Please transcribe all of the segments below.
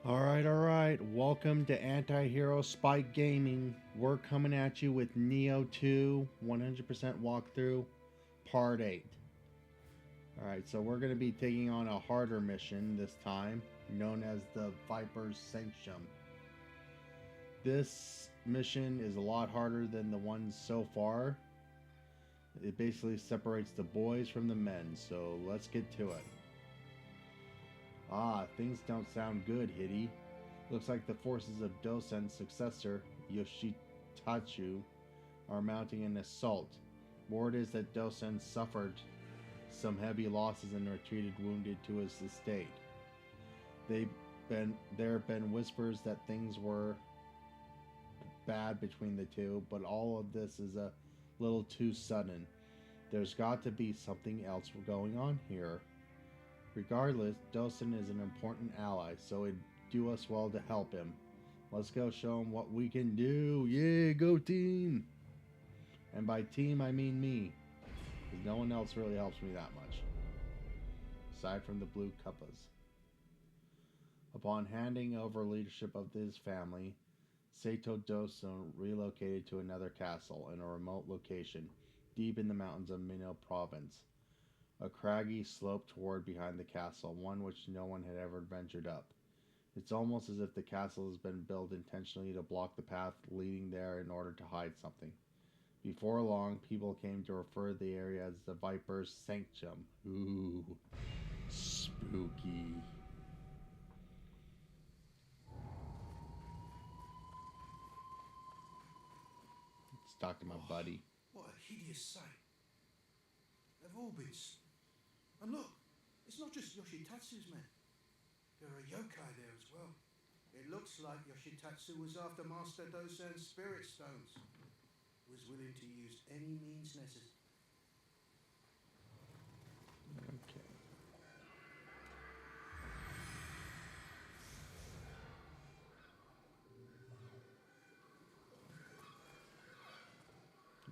Alright. Welcome to Anti-Hero Spike Gaming. We're coming at you with Nioh 2 100% walkthrough, Part 8. Alright, so we're going to be taking on a harder mission this time, known as the Viper's Sanctum. This mission is a lot harder than the ones so far. It basically separates the boys from the men, so let's get to it. Things don't sound good, Hitty. Looks like the forces of Dosen's successor, Yoshitatsu, are mounting an assault. Word is that Dosen suffered some heavy losses and retreated wounded to his estate. There have been whispers that things were bad between the two, but all of this is a little too sudden. There's got to be something else going on here. Regardless, Dosen is an important ally, so it'd do us well to help him. Let's go show him what we can do. Yeah, go team! And by team, I mean me, because no one else really helps me that much, aside from the blue Cuppas. Upon handing over leadership of his family, Sato Dosen relocated to another castle in a remote location, deep in the mountains of Nioh province. A craggy slope toward behind the castle, one which no one had ever ventured up. It's almost as if the castle has been built intentionally to block the path leading there in order to hide something. Before long, people came to refer to the area as the Viper's Sanctum. Ooh, spooky. Let's talk to my buddy. What a hideous sight. They've all been... And look, it's not just Yoshitatsu's men. There are yokai there as well. It looks like Yoshitatsu was after Master Dosen's spirit stones. Was willing to use any means necessary. Okay.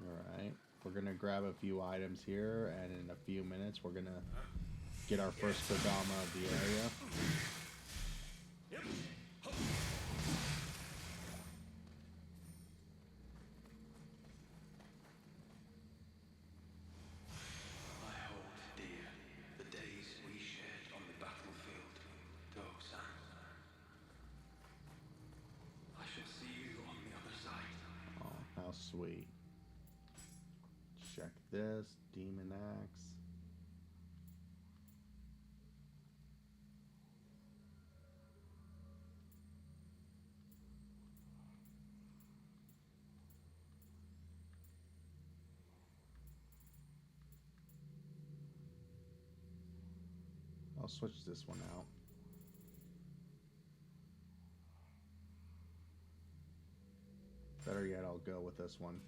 Alright, we're gonna grab a few items here, and in a few minutes we're gonna get our first Kodama of the area. I hold dear the days we shared on the battlefield, Dosan. I shall see you on the other side. Oh, how sweet. Check this, Demon Axe. I'll switch this one out. Better yet, I'll go with this one.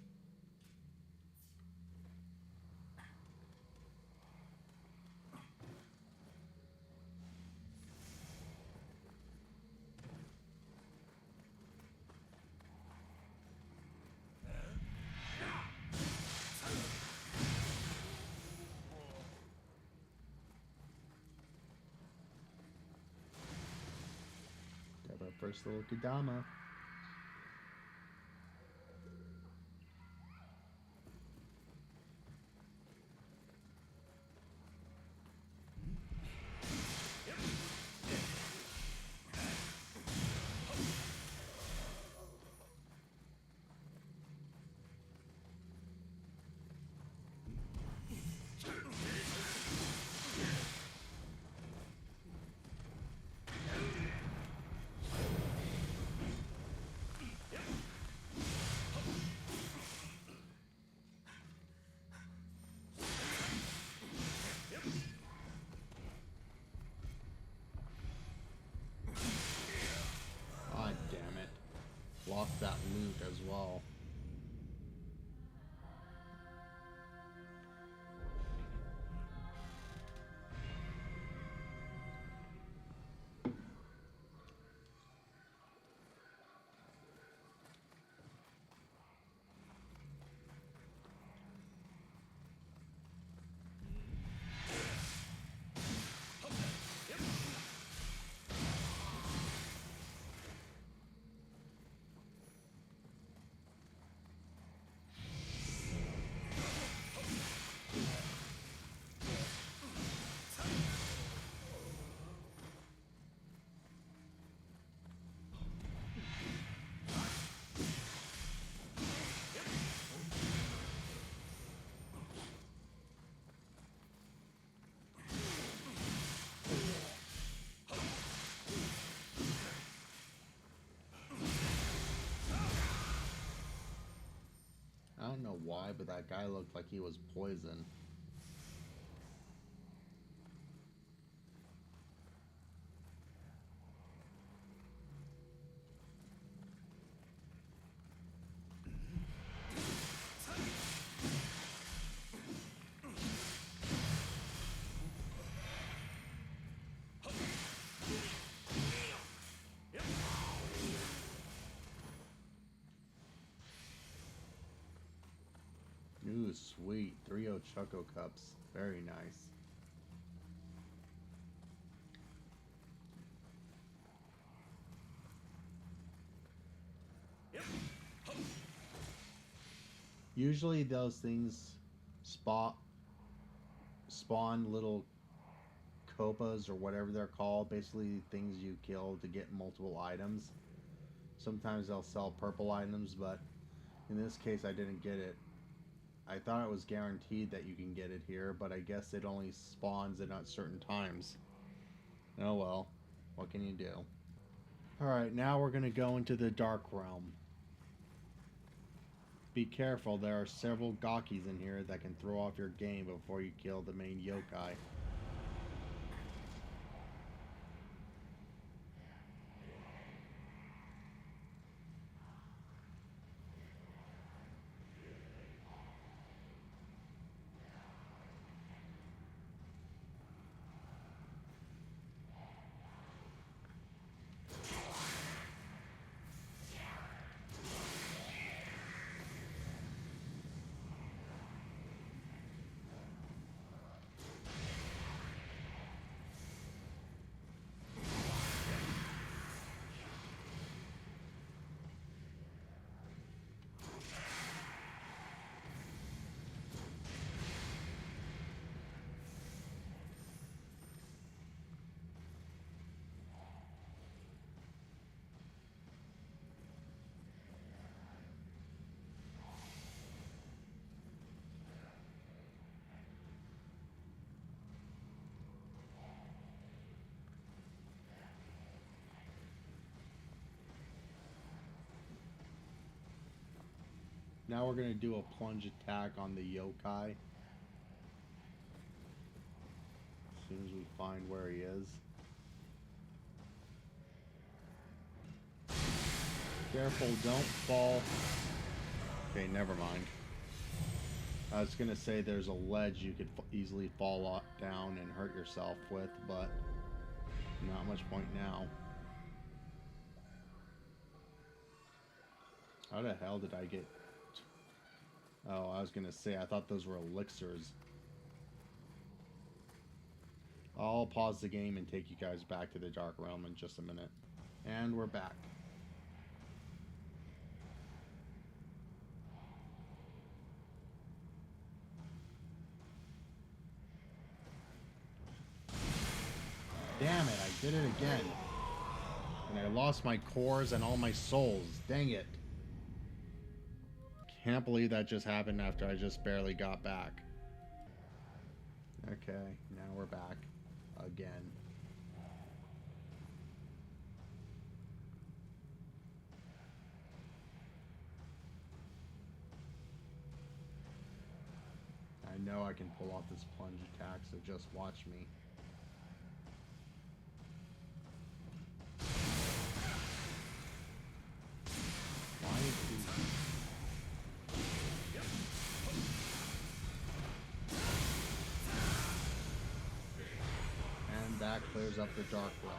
Grab our first little Kodama. God damn it. Lost that loot as well. why, but that guy looked like he was poison. Ooh, sweet. 3 Choco Cups. Very nice. Usually those things spawn little copas or whatever they're called. Basically things you kill to get multiple items. Sometimes they'll sell purple items, but in this case I didn't get it. I thought it was guaranteed that you can get it here, but I guess it only spawns at certain times. Oh well, what can you do? Alright, now we're going to go into the Dark Realm. Be careful, there are several Gakis in here that can throw off your game before you kill the main yokai. Now we're going to do a plunge attack on the yokai. As soon as we find where he is. Careful, don't fall. Okay, never mind. I was going to say there's a ledge you could easily fall down and hurt yourself with, but not much point now. How the hell did I get... Oh, I was going to say, I thought those were elixirs. I'll pause the game and take you guys back to the Dark Realm in just a minute. And we're back. Damn it, I did it again. And I lost my cores and all my souls. Dang it. Can't believe that just happened after I just barely got back. Okay, now we're back. Again. I know I can pull off this plunge attack, so just watch me. Why is he... And that clears up the Dark Realm.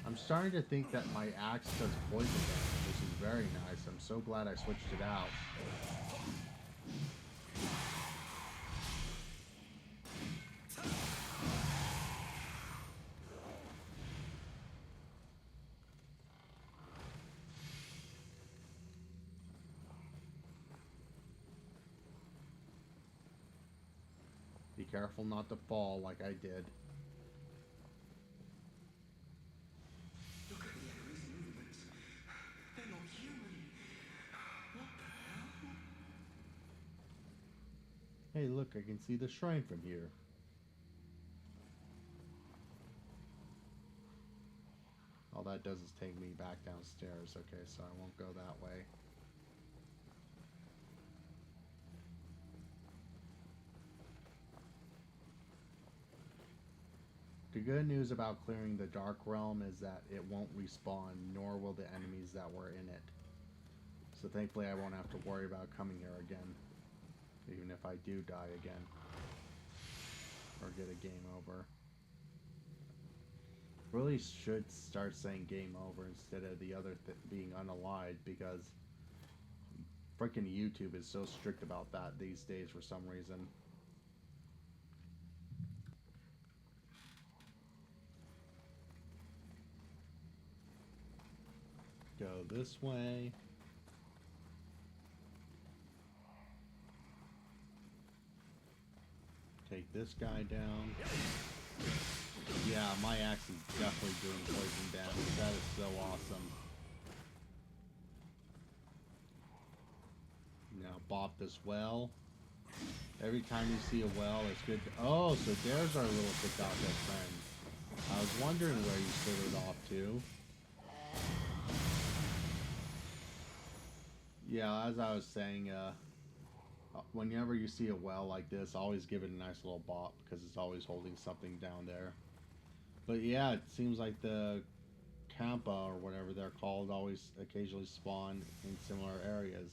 I'm starting to think that my axe does poison damage, which is very nice. I'm so glad I switched it out. Be careful not to fall like I did. Look at the enemy's movements. They're not human. What the hell? Hey, look, I can see the shrine from here. All that does is take me back downstairs. Okay, so I won't go that way. The good news about clearing the Dark Realm is that it won't respawn, nor will the enemies that were in it. So thankfully I won't have to worry about coming here again. Even if I do die again. Or get a game over. Really should start saying game over instead of the other being unallied, because freaking YouTube is so strict about that these days for some reason. Go this way. Take this guy down. Yeah, my axe is definitely doing poison damage. That is so awesome. Now bop this well. Every time you see a well, it's good. Oh, so there's our little Chicago friend. I was wondering where you slid off to. Yeah, as I was saying, whenever you see a well like this, always give it a nice little bop, because it's always holding something down there. But yeah, it seems like the Kampa, or whatever they're called, always occasionally spawn in similar areas.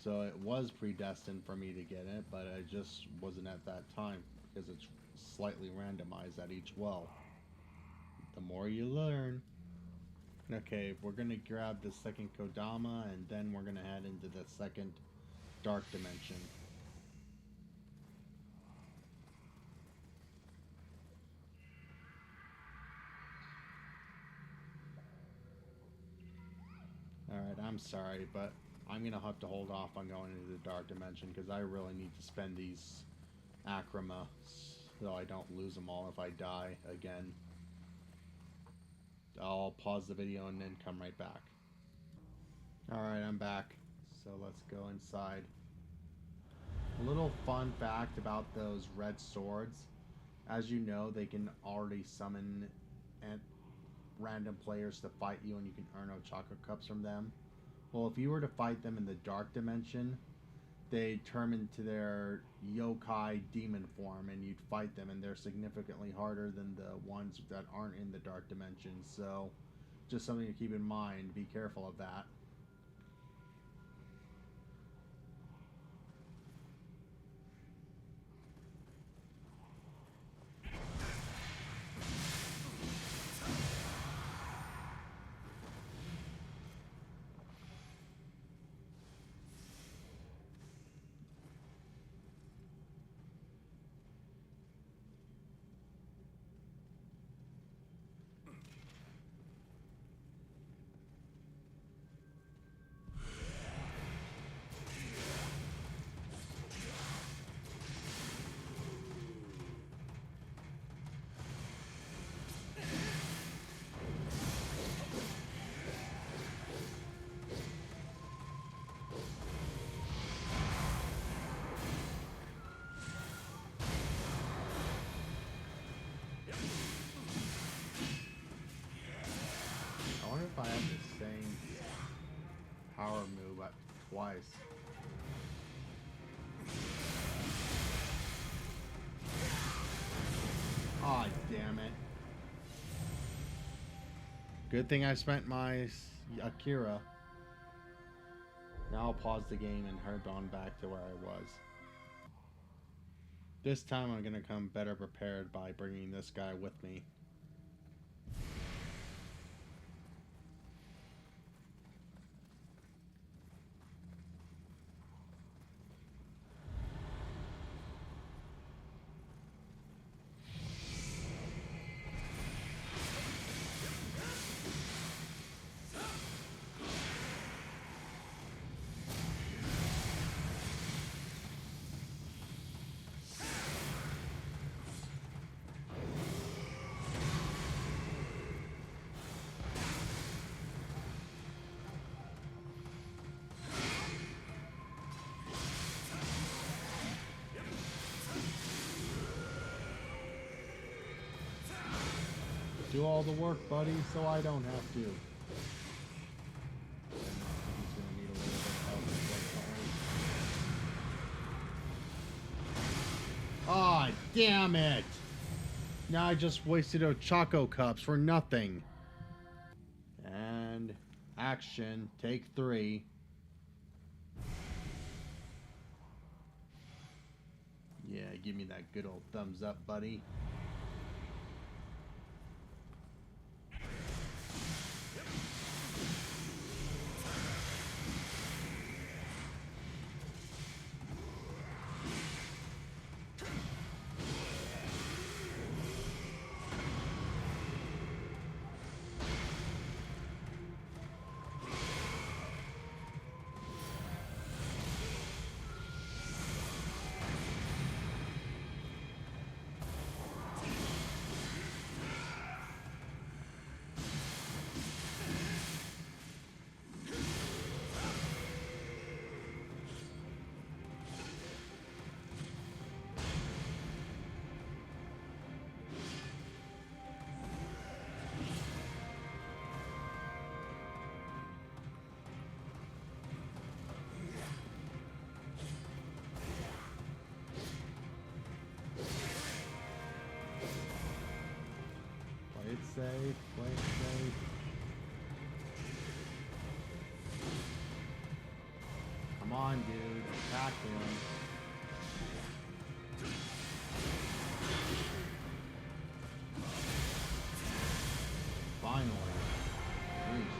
So it was predestined for me to get it, but I just wasn't at that time, because it's slightly randomized at each well. The more you learn. Okay, we're gonna grab the second Kodama, and then we're gonna head into the second dark dimension. Alright, I'm sorry, but I'm gonna have to hold off on going into the dark dimension, because I really need to spend these Akrama so I don't lose them all if I die again. I'll pause the video and then come right back. Alright, I'm back. So let's go inside. A little fun fact about those red swords. As you know, they can already summon random players to fight you, and you can earn Ochaka Cups from them. Well, if you were to fight them in the dark dimension, they turn into their yokai demon form, and you'd fight them, and they're significantly harder than the ones that aren't in the dark dimension. So just something to keep in mind. Be careful of that. I wonder if I have the same power move twice. Aw, damn it. Good thing I spent my Akira. Now I'll pause the game and head on back to where I was. This time I'm gonna come better prepared by bringing this guy with me. Do all the work, buddy, so I don't have to. And he's gonna need a little bit of help, unfortunately. Ah, damn it! Now I just wasted a Choco Cups for nothing. And action, take 3. Yeah, give me that good old thumbs up, buddy. Play it safe, play it safe. Come on, dude, attack him. Finally. Jeez.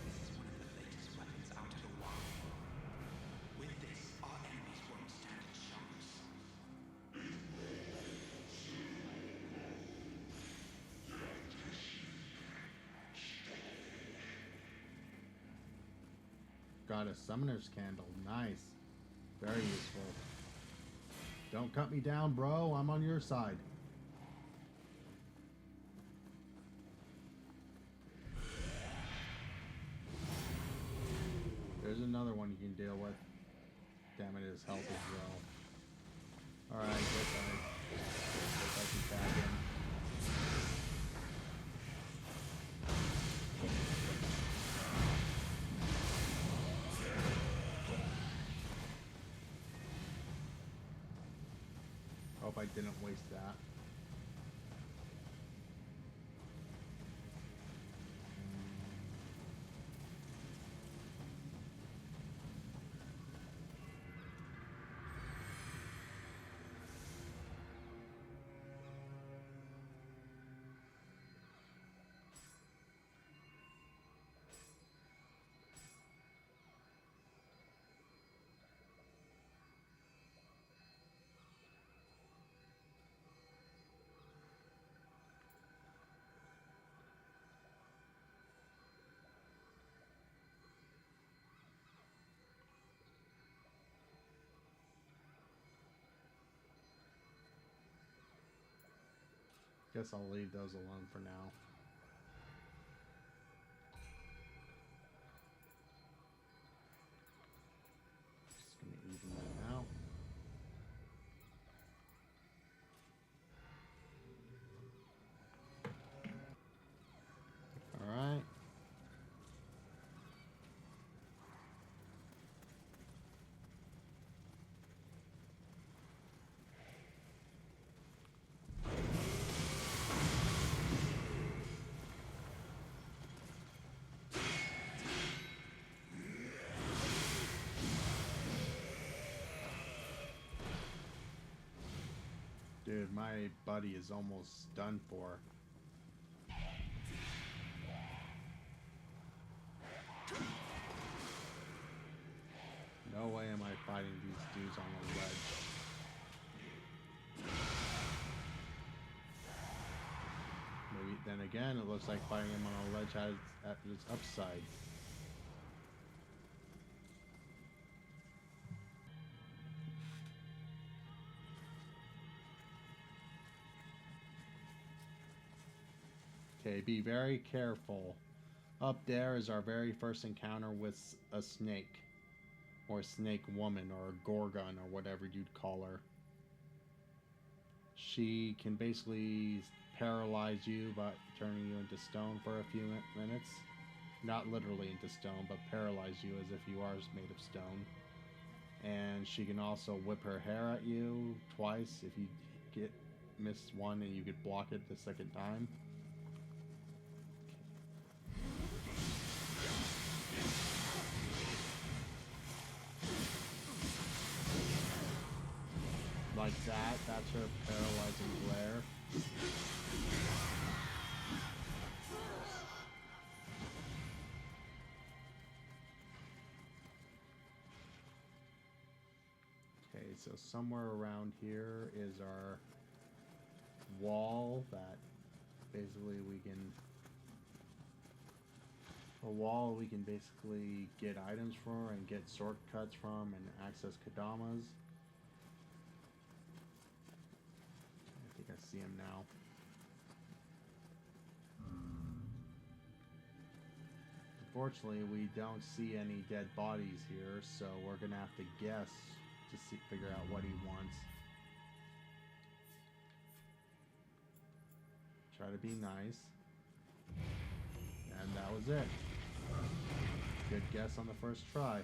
This is one of the latest weapons out of the wild. With this, our enemies won't stand a chance. Got a summoner's candle. Nice. Very useful. Don't cut me down, bro. I'm on your side. There's another one you can deal with. Damn it, his health is low. Alright, guess I can tag him. Hope I didn't waste that. Guess I'll leave those alone for now. Just gonna even that out. Alright. Dude, my buddy is almost done for. No way am I fighting these dudes on a ledge. Maybe then again, it looks like fighting him on a ledge has at its upside. Okay, be very careful. Up there is our very first encounter with a snake. Or a snake woman, or a gorgon, or whatever you'd call her. She can basically paralyze you by turning you into stone for a few minutes. Not literally into stone, but paralyze you as if you are made of stone. And she can also whip her hair at you twice if you get miss one and you could block it the second time. Like that, that's her paralyzing glare. Okay, so somewhere around here is our wall that basically we can basically get items from and get shortcuts from and access Kadamas. I think I see him now. Unfortunately, we don't see any dead bodies here, so we're gonna have to guess to figure out what he wants. Try to be nice. And that was it. Good guess on the first try.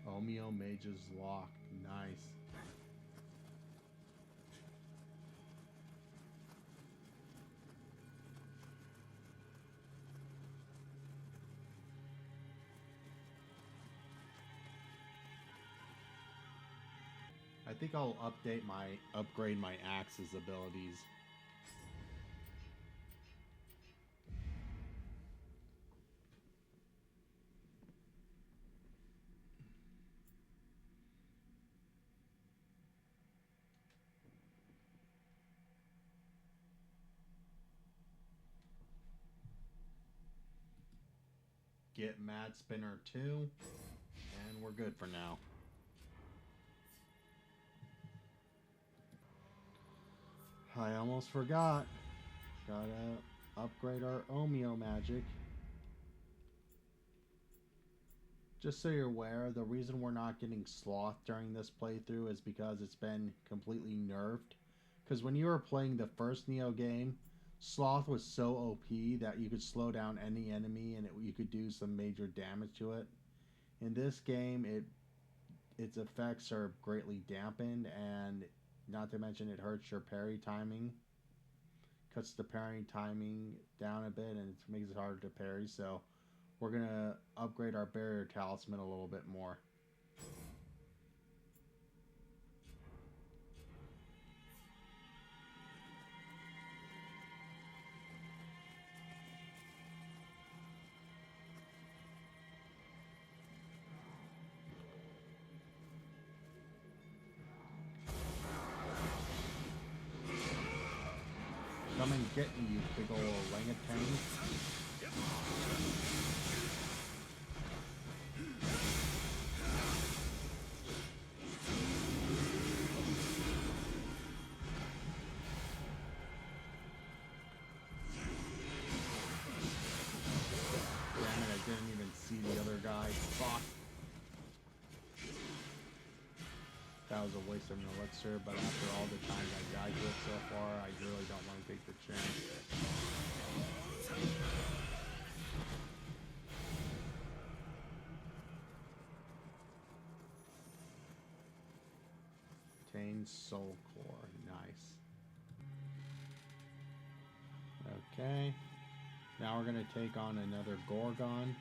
Omeo Mage's Lock. Nice. I think I'll upgrade my axe's abilities. Get Mad Spinner 2, and we're good for now. I almost forgot. Gotta upgrade our Omeo magic. Just so you're aware, the reason we're not getting Sloth during this playthrough is because it's been completely nerfed. Because when you were playing the first Nioh game, Sloth was so OP that you could slow down any enemy and you could do some major damage to it. In this game, its effects are greatly dampened, and not to mention it hurts your parry timing. Cuts the parry timing down a bit and it makes it harder to parry, so we're going to upgrade our barrier talisman a little bit more. Come and get me, you big ol' orangutan. Damn it, I didn't even see the other guy. Fuck. That was a waste of an elixir, but after all the times I died to it so far, I really don't want to take the chance. Obtain Soul Core. Nice. Okay. Now we're going to take on another Gorgon.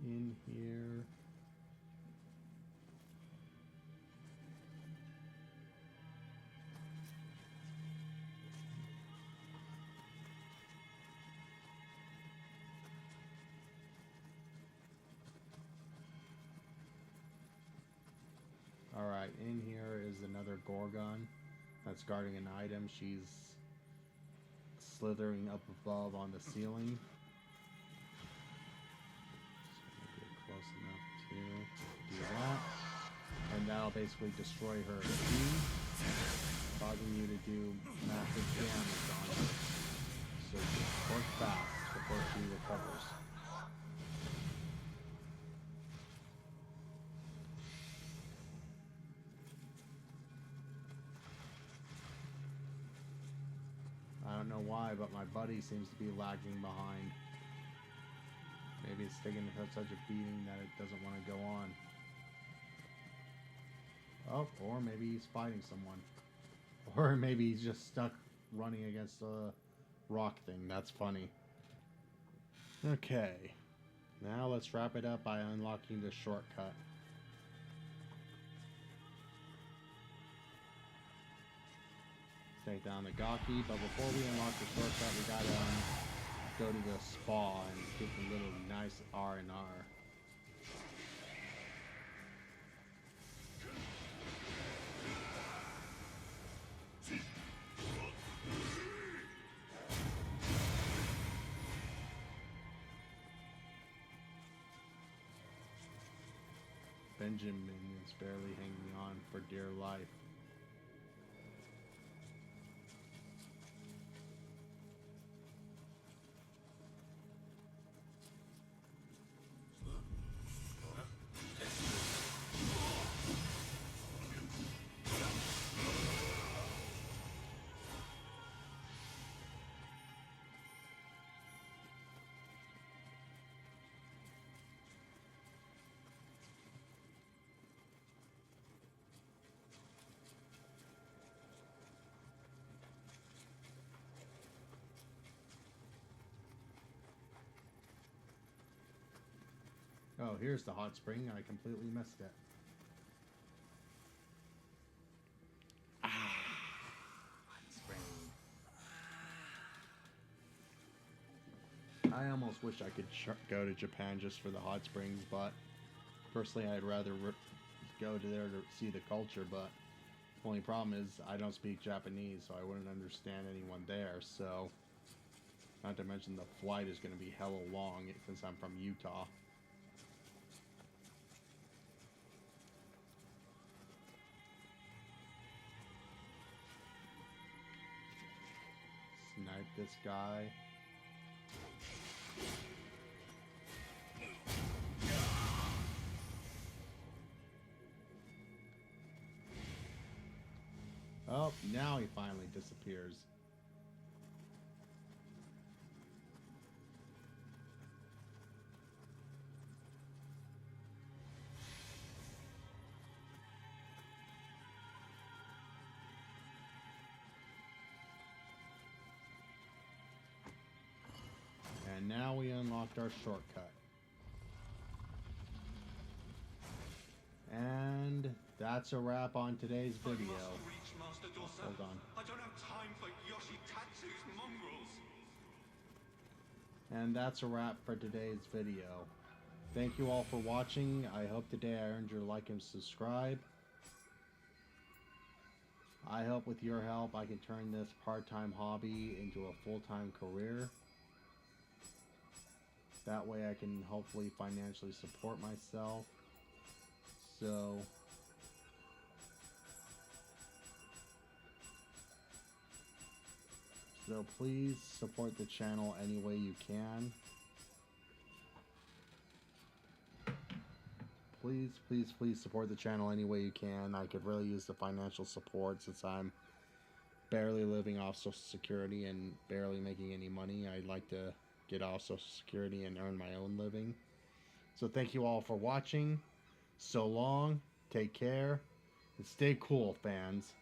In here. Right in here is another Gorgon that's guarding an item. She's slithering up above on the ceiling. Just gonna get close enough to do that. And that'll basically destroy her key, causing you to do massive damage on her. So just work fast before she recovers. I don't know why, but my buddy seems to be lagging behind. Maybe it's taking such a beating that it doesn't want to go on. Oh, or maybe he's fighting someone. Or maybe he's just stuck running against a rock thing. That's funny. Okay. Now let's wrap it up by unlocking the shortcut. Take down the Gaki, but before we unlock the shortcut, we gotta go to the spa and get a little nice R&R. Benjamin is barely hanging on for dear life. Oh, here's the hot spring. I completely missed it. Ah, hot spring. I almost wish I could go to Japan just for the hot springs, but personally I'd rather go to there to see the culture, but the only problem is I don't speak Japanese, so I wouldn't understand anyone there, so not to mention the flight is going to be hella long since I'm from Utah. Snipe this guy. Oh, now he finally disappears. And now we unlocked our shortcut. And that's a wrap on today's video. Hold on. I don't have time for Yoshitatsu's mongrels. And that's a wrap for today's video. Thank you all for watching. I hope today I earned your like and subscribe. I hope with your help I can turn this part-time hobby into a full-time career. That way I can hopefully financially support myself. So please support the channel any way you can. Please support the channel any way you can. I could really use the financial support since I'm barely living off Social Security and barely making any money. I'd like to get off Social Security and earn my own living. So thank you all for watching. So long, take care, and stay cool, fans.